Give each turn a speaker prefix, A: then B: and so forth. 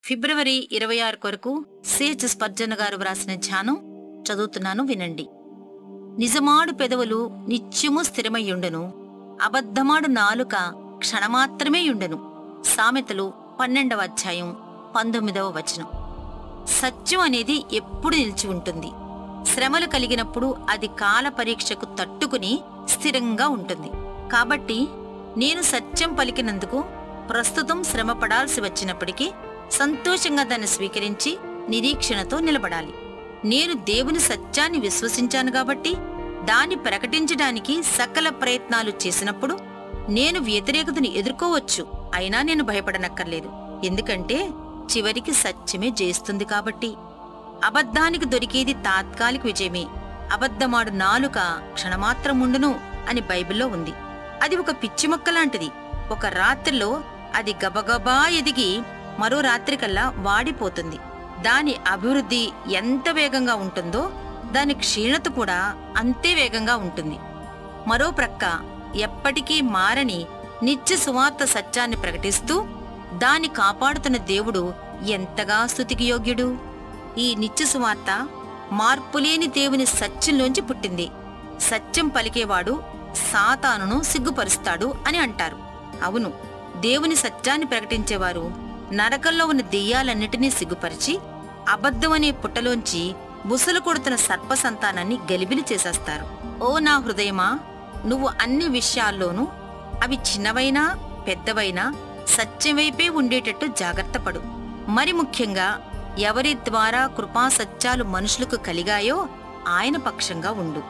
A: ఫిబ్రవరి 26 కొరకు CH Spurgeon గారు వ్రాసిన ధ్యానం చదువుతున్నాను, వినండి. నిజమాడు పెదవులు నిత్యము స్థిరమయ్యుండెను, అబద్ధమాడు నాలుక క్షణమాత్రమేయుండెను. సామెతలు 12వ అధ్యాయం 19వ వచనం. సత్యం అనేది ఎప్పుడు నిలిచి ఉంటుంది. శ్రమలు కలిగినప్పుడు అది కాల పరీక్షకు తట్టుకుని స్థిరంగా ఉంటుంది. కాబట్టి నేను సత్యం పలికినందుకు ప్రస్తుతం శ్రమ పడాల్సి వచ్చినప్పటికీ సంతోషంగా దాన్ని స్వీకరించి నిరీక్షణతో నిలబడాలి. నేను దేవుని సత్యాన్ని విశ్వసించాను కాబట్టి దాన్ని ప్రకటించడానికి సకల ప్రయత్నాలు చేసినప్పుడు నేను వ్యతిరేకతను ఎదుర్కోవచ్చు. అయినా నేను భయపడనక్కర్లేదు, ఎందుకంటే చివరికి సత్యమే జయిస్తుంది కాబట్టి. అబద్ధానికి దొరికేది తాత్కాలిక విజయమే. అబద్ధమాడు నాలుక క్షణమాత్రముండును అని బైబిల్లో ఉంది. అది ఒక పిచ్చి మొక్క లాంటిది. ఒక రాత్రిలో అది గబగబా ఎదిగి మరో రాత్రికల్లా వాడిపోతుంది. దాని అభివృద్ధి ఎంత వేగంగా ఉంటుందో దాని క్షీణత కూడా అంతే వేగంగా ఉంటుంది. మరో ప్రక్క ఎప్పటికీ మారని నిత్య సువార్త సత్యాన్ని ప్రకటిస్తూ దాన్ని కాపాడుతున్న దేవుడు ఎంతగా స్తుతికి యోగ్యుడు. ఈ నిత్య సువార్త మార్పులేని దేవుని సత్యంలోంచి పుట్టింది. సత్యం పలికేవాడు సాతానును సిగ్గుపరుస్తాడు అని అంటారు. అవును, దేవుని సత్యాన్ని ప్రకటించేవారు నరకంలో ఉన్న దెయ్యాలన్నిటినీ సిగ్గుపరిచి అబద్ధమనే పుట్టలోంచి బుసలు కొడుతున్న సర్ప సంతానాన్ని గలిబిలి చేసేస్తారు. ఓ నా హృదయమా, నువ్వు అన్ని విషయాల్లోనూ, అవి చిన్నవైనా పెద్దవైనా, సత్యంవైపే ఉండేటట్టు జాగ్రత్తపడు. మరి ముఖ్యంగా ఎవరి ద్వారా కృపా సత్యాలు మనుషులకు కలిగాయో ఆయన పక్షంగా ఉండు.